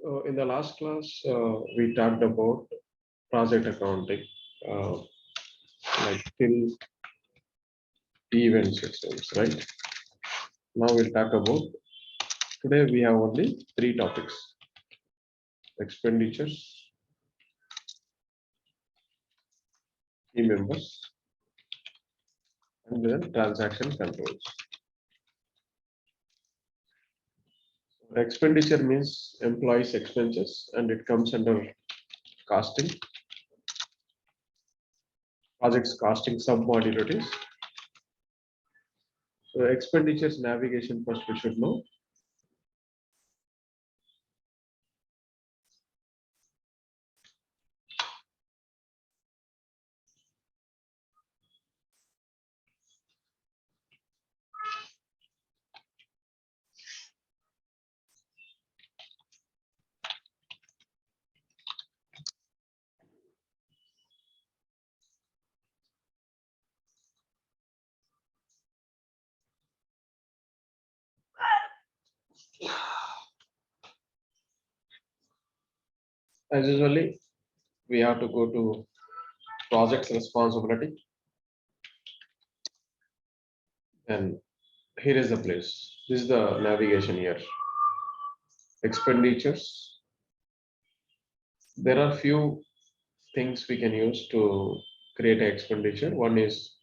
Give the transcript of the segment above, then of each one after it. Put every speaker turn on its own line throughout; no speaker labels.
In the last class, we talked about project accounting, uh, like till event systems, right? Now we'll talk about, today we have only three topics: expenditures, key members, and then transaction controls. Expenditure means employees' expenses, and it comes under costing, projects costing sub-modules. So expenditures navigation first we should know. As usually, we have to go to project's responsibility, and here is the place. This is the navigation here. Expenditures. There are few things we can use to create an expenditure. One is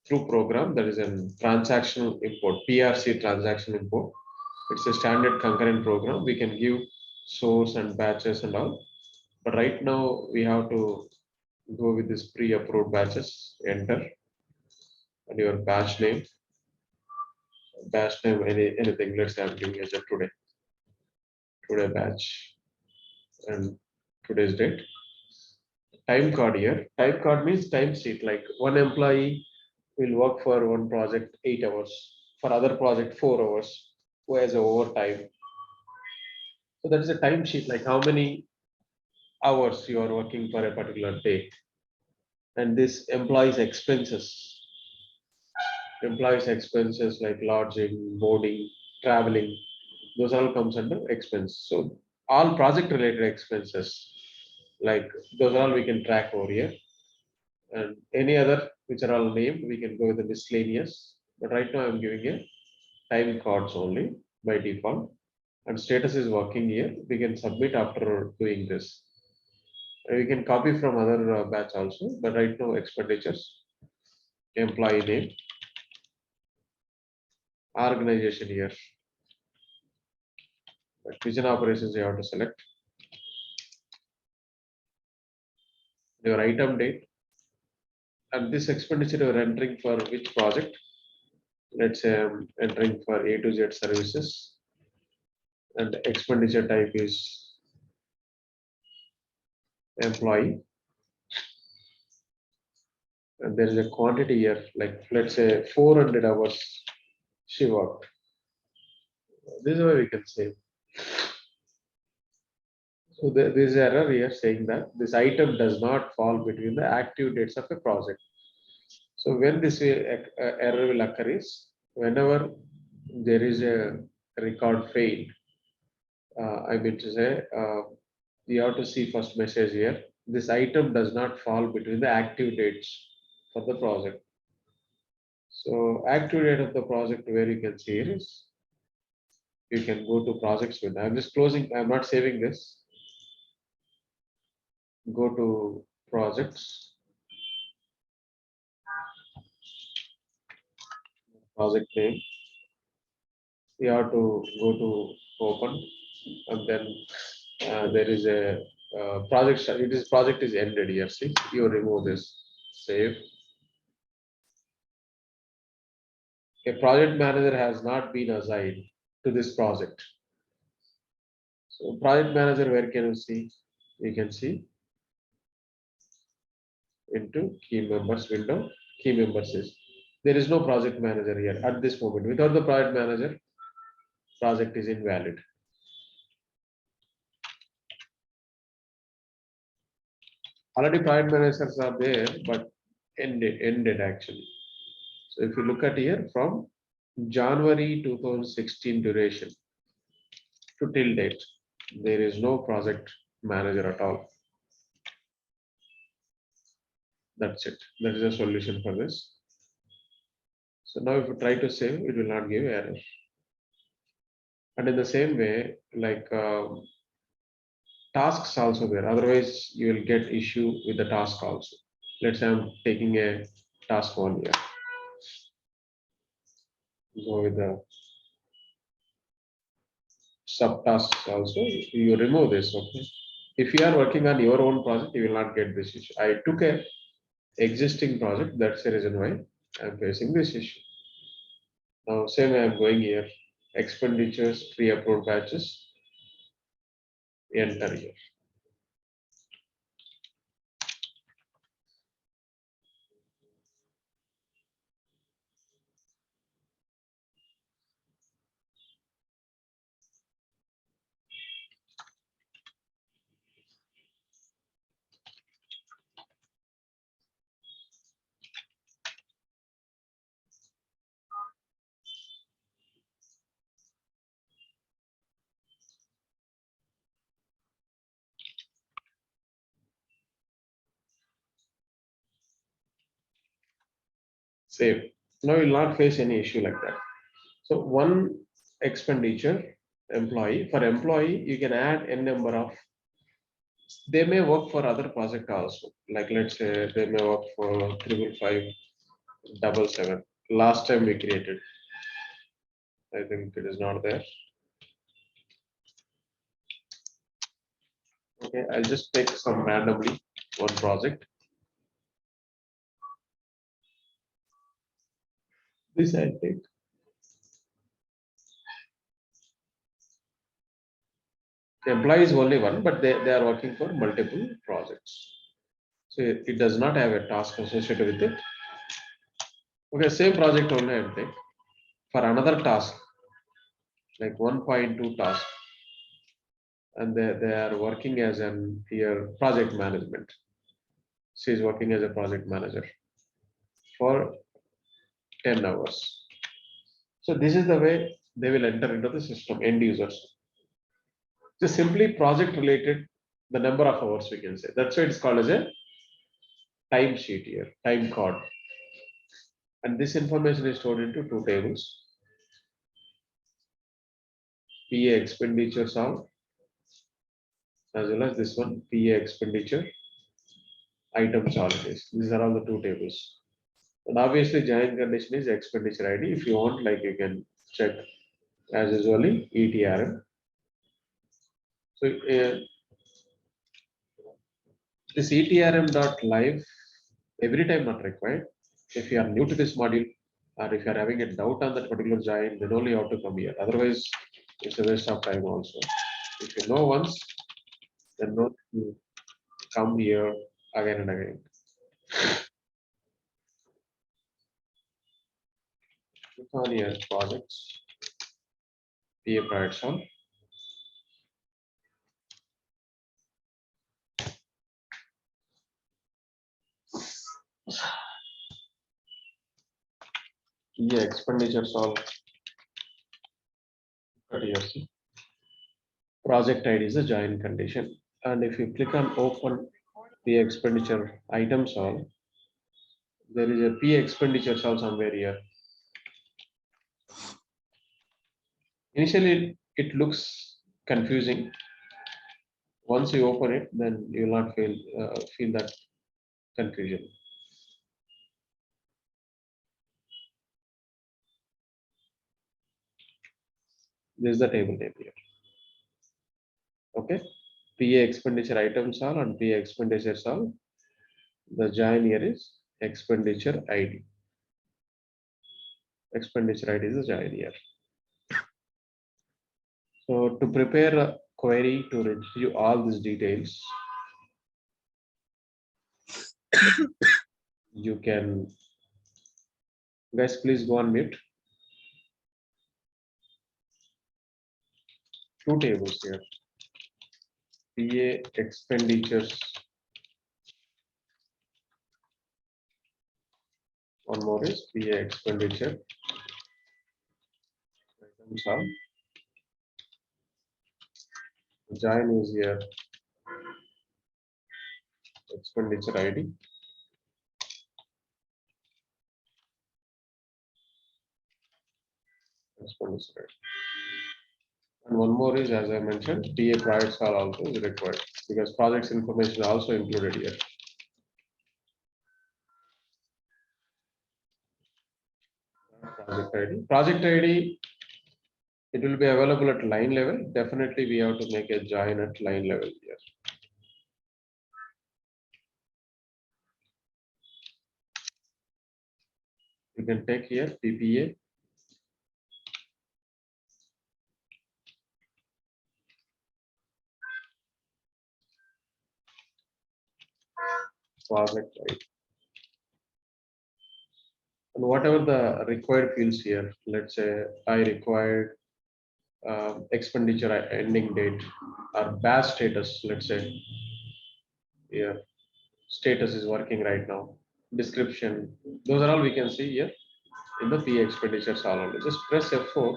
through program, that is a transactional import, PRC transaction import. It's a standard concurrent program. We can give source and batches and all. But right now we have to go with this pre-approved batches, enter, and your batch name, anything. Let's say I'm giving as a today batch, and today's date. Time card here. Time card means time sheet. Like one employee will work for one project 8 hours, for other project 4 hours, who has a overtime. So that is a time sheet, like how many hours you are working for a particular day. And this employees expenses like lodging, boarding, traveling, those all comes under expense. So all project related expenses, like those are all we can track over here. And any other which are all named, we can go with the miscellaneous. But right now I'm giving a time cards only by default. And status is working here. We can submit after doing this. We can copy from other batch also, but right now expenditures, employee name, organization here. But vision operations you have to select. Your item date. And this expenditure you are entering for which project? Let's say I'm entering for A to Z services. And expenditure type is employee. And there is a quantity here, like let's say 400 hours she worked. This is why we can say. So there is error here saying that this item does not fall between the active dates of a project. So when this error will occur is whenever there is a record failed. I mean to say, you have to see first message here. This item does not fall between the active dates for the project. So active date of the project where you can see here is, you can go to projects window. I'm just closing, I'm not saving this. Go to projects, project name. You have to go to open, and then there is a project. It is project is ended here. See, you remove this, save. A project manager has not been assigned to this project. So project manager, where can you see? You can see into key members window. Key members is, there is no project manager here at this moment. Without the project manager, project is invalid. Already project managers are there, but ended actually. So if you look at here from January 2016 duration to till date, There is no project manager at all. That's it. That is a solution for this. So now if you try to save, it will not give error. And in the same way, like tasks also there. Otherwise, you will get issue with the task also. Let's say I'm taking a task one here. Go with the subtasks also. You remove this, okay? If you are working on your own project, you will not get this issue. I took a existing project. That's the reason why I'm facing this issue. Now, same way I'm going here. Expenditures, pre-approved batches, enter here. Save. Now you'll not face any issue like that. So one expenditure employee, for employee, you can add n number of, they may work for other project also. Like let's say they may work for 55577. Last time we created, I think it is not there. Okay, I'll just take some randomly one project. This I take. The employee is only one, but they are working for multiple projects. So it does not have a task associated with it. Okay, same project only I take. For another task, like 1.2 task, and they are working as an here project management. She is working as a project manager for 10 hours. So this is the way they will enter into the system, end users. Just simply project related, the number of hours we can say. That's why it's called as a time sheet here, time card. And this information is stored into two tables. PA expenditure sum, as well as this one, PA expenditure items holidays. These are all the two tables. And obviously, join condition is expenditure ID. If you want, like you can check as usually ETRM. So this ETRM.live every time not required. If you are new to this module or if you are having a doubt on that particular join, then only you have to come here. Otherwise, it's a waste of time also. If you know once, then no to come here again and again. Click on your projects, PA projects on. PA expenditures all. Project ID is a join condition. And if you click on open PA expenditure items all, there is a PA expenditures all somewhere here. Initially, it looks confusing. Once you open it, then you will not feel that confusion. This is the table name here. Okay, PA expenditure items all and PA expenditures all. The join here is expenditure ID. Expenditure ID is the join here. So to prepare a query to retrieve all these details, you can, guys, please go on mute. Two tables here. PA expenditures. One more is PA expenditure. Items are join is here expenditure ID. Expenditure ID. And one more is, as I mentioned, TA projects are also is required because projects information also included here. Project ID. Project ID, it will be available at line level. Definitely, we have to make a join at line level here. You can take here PPA. Project ID. And whatever the required fields here, let's say I required expenditure ending date or batch status, let's say here status is working right now, description, those are all we can see here in the P expenditures all only. Just press F4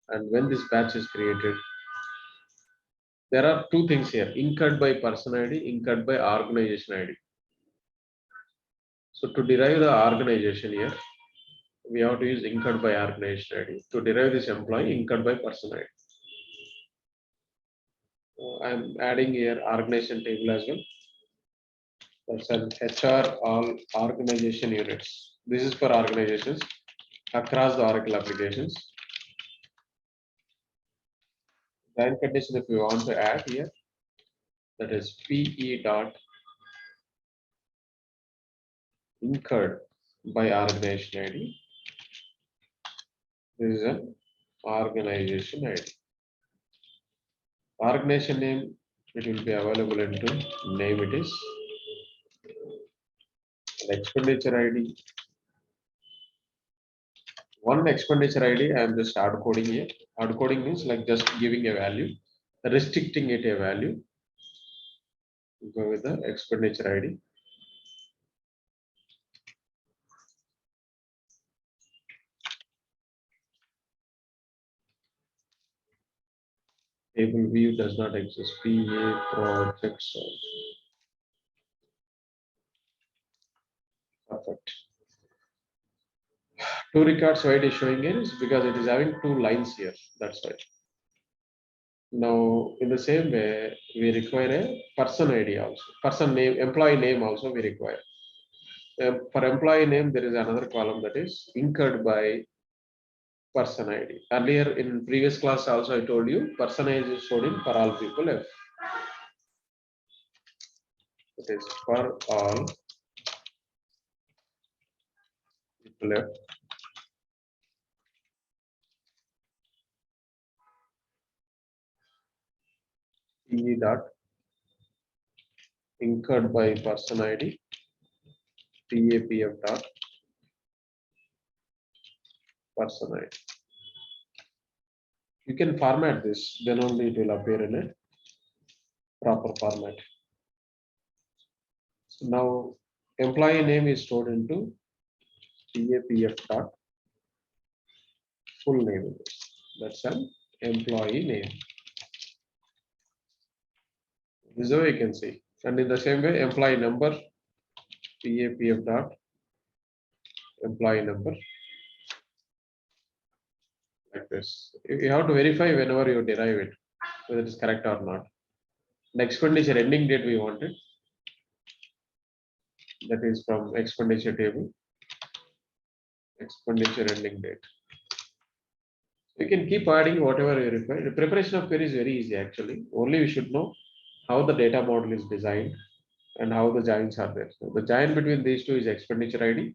and when this batch is created, there are two things here, incurred by person ID, incurred by organization ID. So to derive the organization here, we have to use incurred by organization ID. To derive this employee, incurred by person ID. I'm adding here organization table as well. That's an HR all organization units. This is for organizations across the Oracle applications. Then condition if we want to add here, that is PE dot incurred by organization ID. This is an organization ID. Organization name, it will be available into name it is. And expenditure ID. One expenditure ID, I am just hard coding here. Hard coding means like just giving a value, restricting it a value. Go with the expenditure ID. Table view does not exist. PA projects. Perfect. Two records why it is showing here is because it is having two lines here. That's why. Now, in the same way, we require a person ID also. Person name, employee name also we require. For employee name, there is another column that is incurred by person ID. Earlier in previous class also I told you person ID is shown in for all people F. It is for all people F. E dot incurred by person ID PAPF dot person ID. You can format this, then only it will appear in a proper format. So now employee name is stored into PAPF dot full name. That's an employee name. This is how you can see. And in the same way, employee number PAPF dot employee number. Like this. You have to verify whenever you derive it, whether it is correct or not. The expenditure ending date we wanted. That is from expenditure table. Expenditure ending date. You can keep adding whatever you require. The preparation of query is very easy actually. Only we should know how the data model is designed and how the joins are there. So the join between these two is expenditure ID.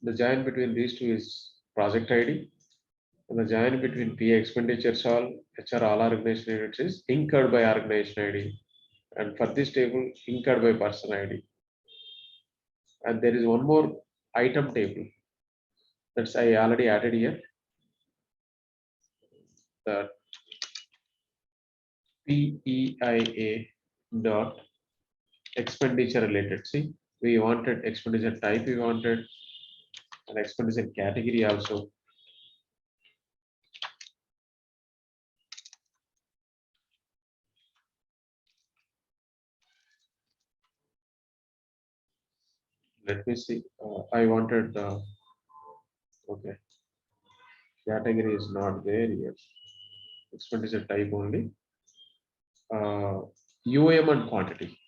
The join between these two is project ID. And the join between PA expenditures all, HR all organization units is incurred by organization ID. And for this table, incurred by person ID. And there is one more item table. That's I already added here. The PEIA dot expenditure related. See, we wanted expenditure type, we wanted an expenditure category also. Let me see. I wanted, okay, category is not there here. Expenditure type only. UAM and quantity.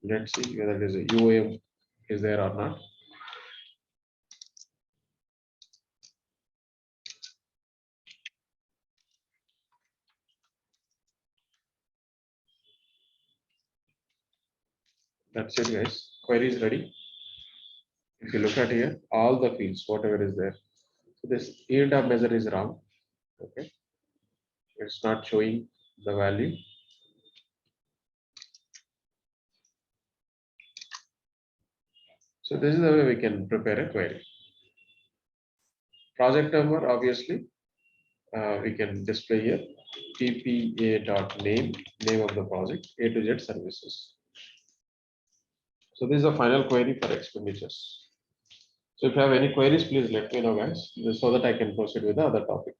Let's see whether it is a UAM is there or not. That's it, guys. Query is ready. If you look at here, all the fields, whatever is there. So this yield of measure is wrong. Okay, it's not showing the value. So this is the way we can prepare a query. Project number, obviously, we can display here ppa.name, name of the project, A to Z services. So this is the final query for expenditures. So if you have any queries, please let me know, guys, so that I can proceed with the other topic.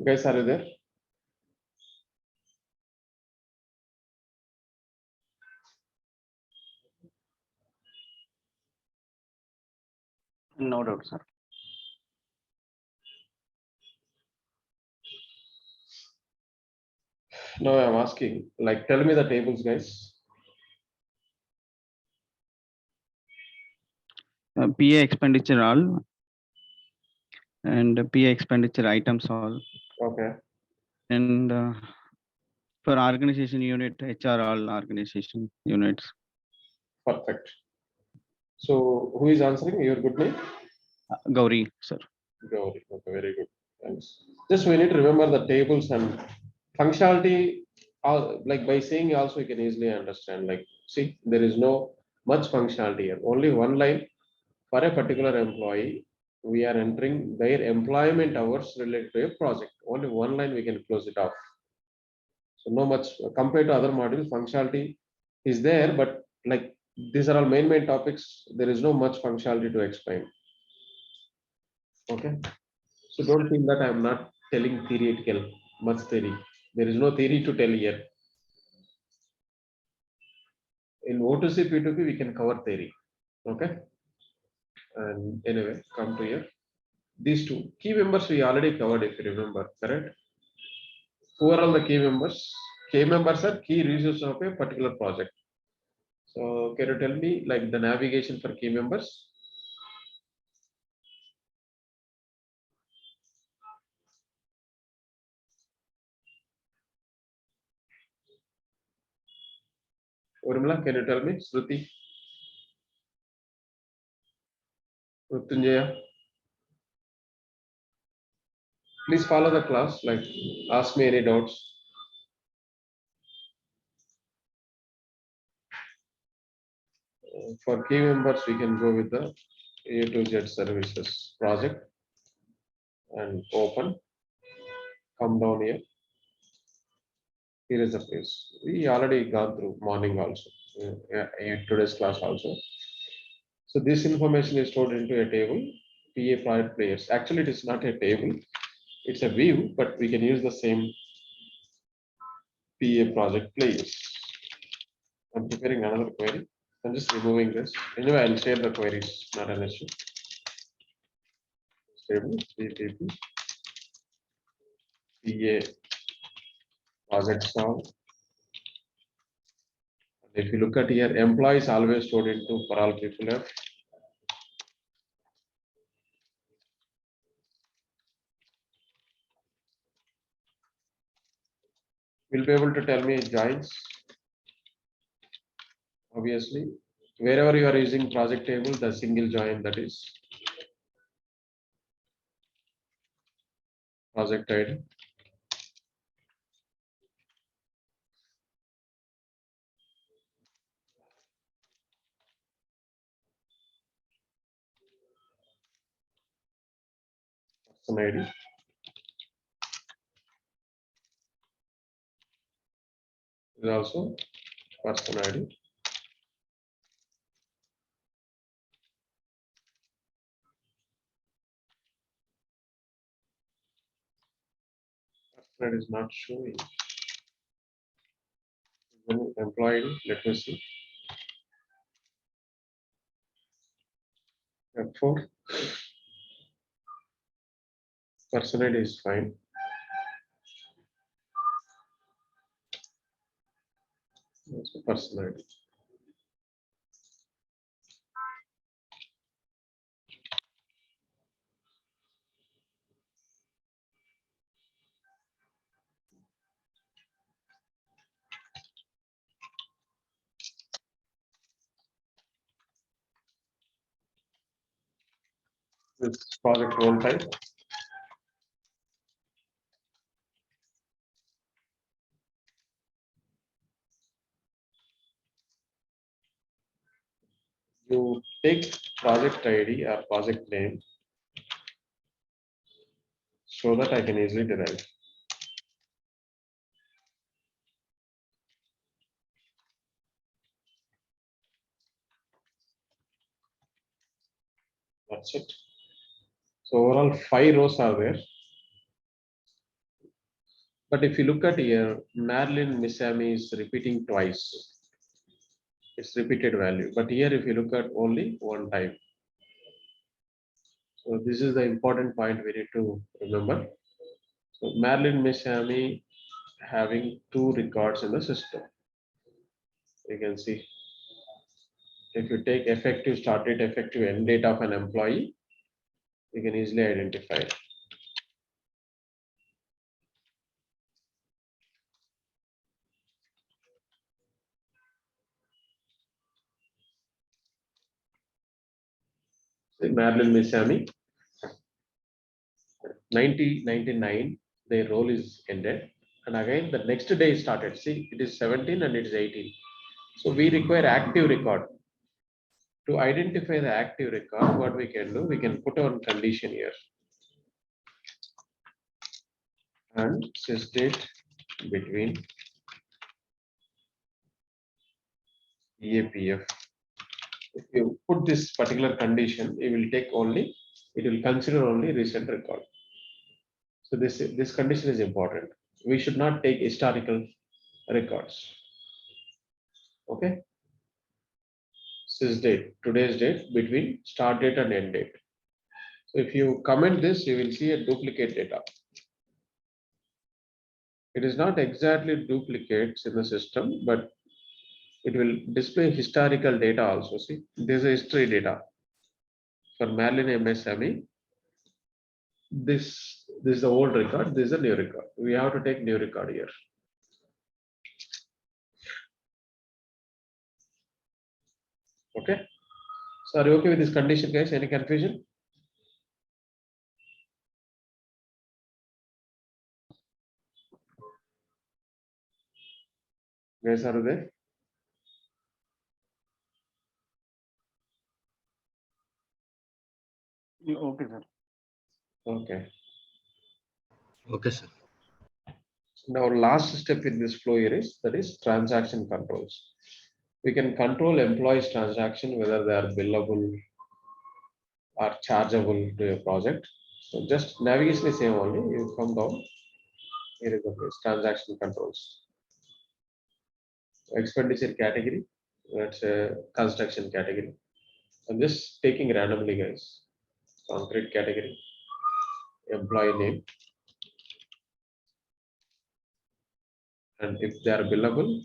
Guys, are you there?
No doubt, sir.
No, I'm asking, like, tell me the tables, guys.
PA expenditure all and PA expenditure items all,
Okay,
and for organization unit, HR all organization units.
perfect. So who is answering? Your good name?
Gauri, sir.
Gauri. Okay, very good. Thanks. Just we need to remember the tables and functionality. Like by saying also you can easily understand. Like, see, there is no much functionality here. Only one line for a particular employee. We are entering their employment hours related to a project. Only one line we can close it off. So no much compared to other modules, functionality is there, but like these are all main topics. There is no much functionality to explain. Okay. So don't feel that I'm not telling theoretical, much theory. There is no theory to tell here. In O2C, P2P, we can cover theory. Okay. And anyway, come to here. These two key members we already covered, if you remember, correct? Who are all the key members? Key members are key resources of a particular project. So can you tell me like the navigation for key members? Urmila, can you tell me? Shruti, Mrityunjaya, please follow the class. Like, ask me any doubts. For key members, we can go with the A to Z services project and open. Come down here. Here is the place. We already gone through morning also. In today's class also. So this information is stored into a table. PA project players. Actually, it is not a table. It's a view, but we can use the same PA project players. I'm preparing another query. I'm just removing this. Anyway, I'll share the queries, not an issue. Stable, PPP, PA project solve. If you look at here, employees always stored into for all people have. Will be able to tell me joins. Obviously, wherever you are using project table, the single join, that is project ID. Person ID is also person ID. Person ID is not showing. Then employee ID, let me see. F4, person ID is fine. Also person ID. This project role type. You take project ID or project name so that I can easily derive. That's it. So overall 5 rows are there. But if you look at here, Marilyn Missami is repeating twice. It's repeated value. But here, if you look at only one time. So this is the important point we need to remember. So Marilyn Missami having 2 records in the system. You can see if you take effective start date, effective end date of an employee, you can easily identify. See, Marilyn Missami, 1999, their role is ended. And again, the next day started. See, it is 17 and it is 18. So we require active record. To identify the active record, what we can do, we can put on condition here. And sys date between EAPF. If you put this particular condition, it will take only, it will consider only recent record. So this condition is important. We should not take historical records. Okay. Sys date, today's date between start date and end date. So if you comment this, you will see a duplicate data. It is not exactly duplicates in the system, but it will display historical data also. See, this is history data. For Marilyn MSME, this is the old record, this is a new record. We have to take new record here. Okay. So are you okay with this condition, guys? Any confusion? Guys, are you there?
Okay, sir.
Okay.
Okay, sir.
Now last step in this flow here is that is transaction controls. We can control employees transaction whether they are billable or chargeable to a project. So just navigation is same only. You come down. Here is the place, transaction controls. Expenditure category. That's a construction category. I'm just taking randomly, guys. Concrete category. Employee name. And if they are billable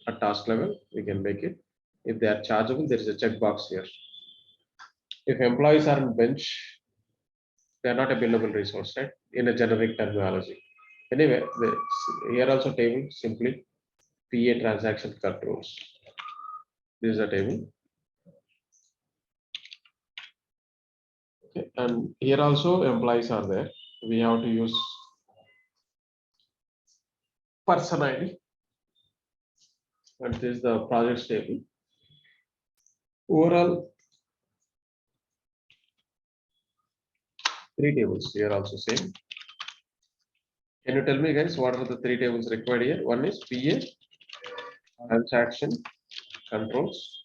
at task level, we can make it. If they are chargeable, there is a checkbox here. If employees are on bench, they are not a billable resource, right? In a generic terminology. Anyway, here also table simply PA transaction controls. This is a table. Okay, and here also employees are there. We have to use person ID. And this is the project table. Overall, 3 tables here also same. Can you tell me guys what are the 3 tables required here? One is PA, transaction, controls.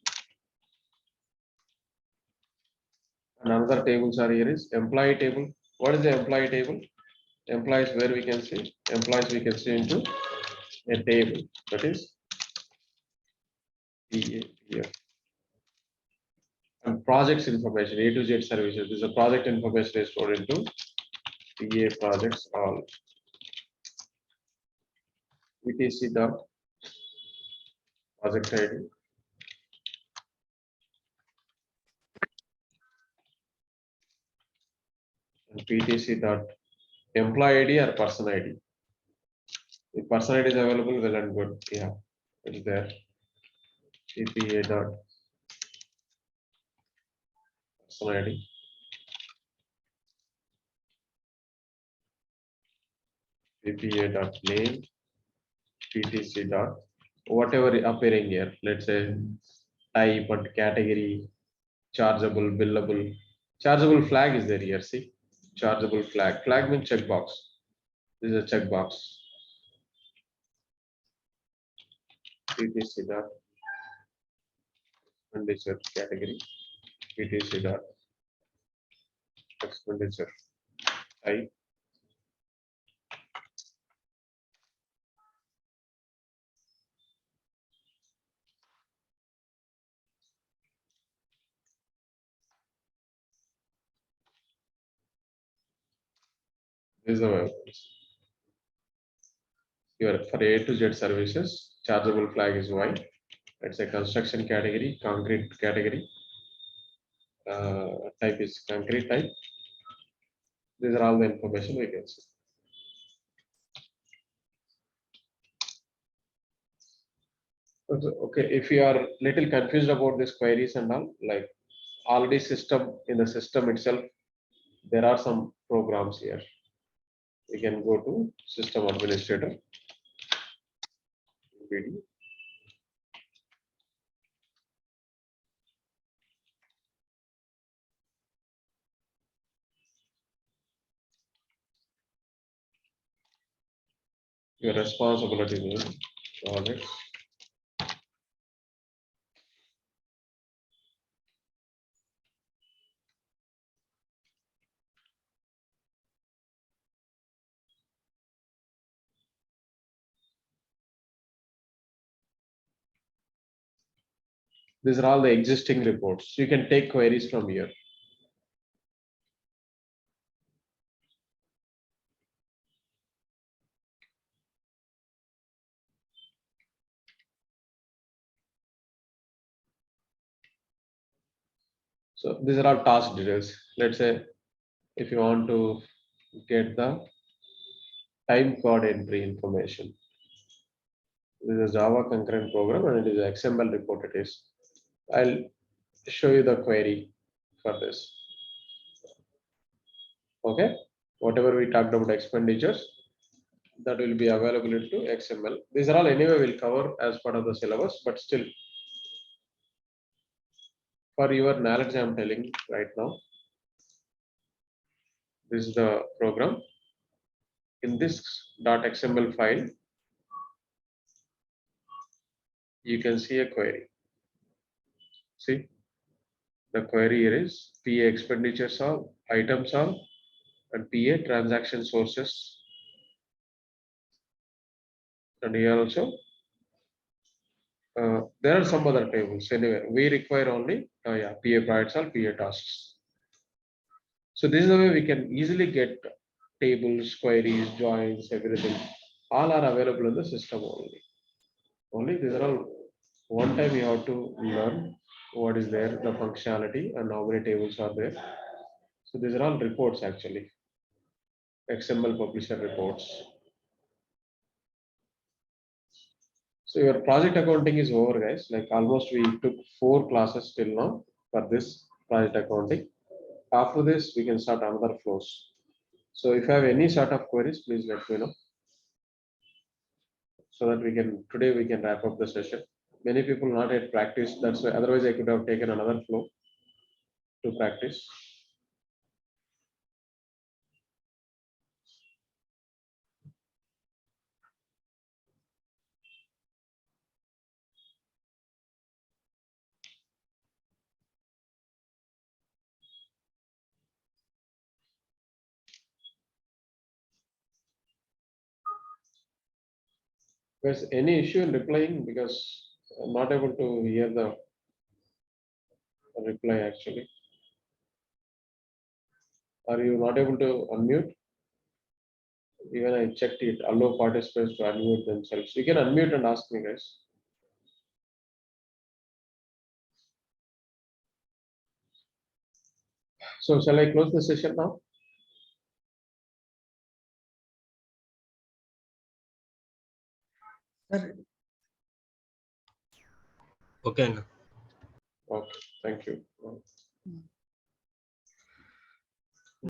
And another tables are here is employee table. What is the employee table? Employees where we can see employees we can see into a table that is PA here. And projects information A to Z services. This is a project information is stored into PA projects all. VTC dot project ID. And PTC dot employee ID or person ID. If person ID is available, well and good. Yeah, it's there. CPA dot person ID. PPA dot name. PTC dot whatever appearing here. Let's say type and category, chargeable, billable. Chargeable flag is there here. See, chargeable flag. Flag means checkbox. This is a checkbox. PTC dot expenditure category. PTC dot expenditure type. This is the your for A to Z services. Chargeable flag is white. It's a construction category, concrete category. Type is concrete type. These are all the information we can see. Okay, if you are little confused about these queries and all, like already system in the system itself, there are some programs here. We can go to system administrator. PD. Your responsibility name, projects. These are all the existing reports. You can take queries from here. So these are all task details. Let's say if you want to get the time code entry information. This is a Java concurrent program and it is an XML report it is. I'll show you the query for this. Okay, whatever we talked about expenditures, that will be available into XML. These are all anyway will cover as part of the syllabus, but still for your knowledge, I'm telling right now. This is the program. In this .xml file, you can see a query. See, the query here is PA expenditures all, items all, and PA transaction sources. And here also, there are some other tables. Anyway, we require only PA priorities all, PA tasks. So this is the way we can easily get tables, queries, joins, everything. All are available in the system only. Only these are all one time you have to learn what is there, the functionality, and how many tables are there. So these are all reports actually. XML publisher reports. So your project accounting is over, guys. Like almost we took 4 classes till now for this project accounting. After this, we can start another flows. So if you have any sort of queries, please let me know so that today we can wrap up the session. Many people not yet practice. That's why otherwise I could have taken another flow to practice. There's any issue in replying because I'm not able to hear the reply actually. Are you not able to unmute? Even I checked it, allow participants to unmute themselves. You can unmute and ask me, guys. So shall I close the session now?
Sir,
Okay.
Okay, thank you.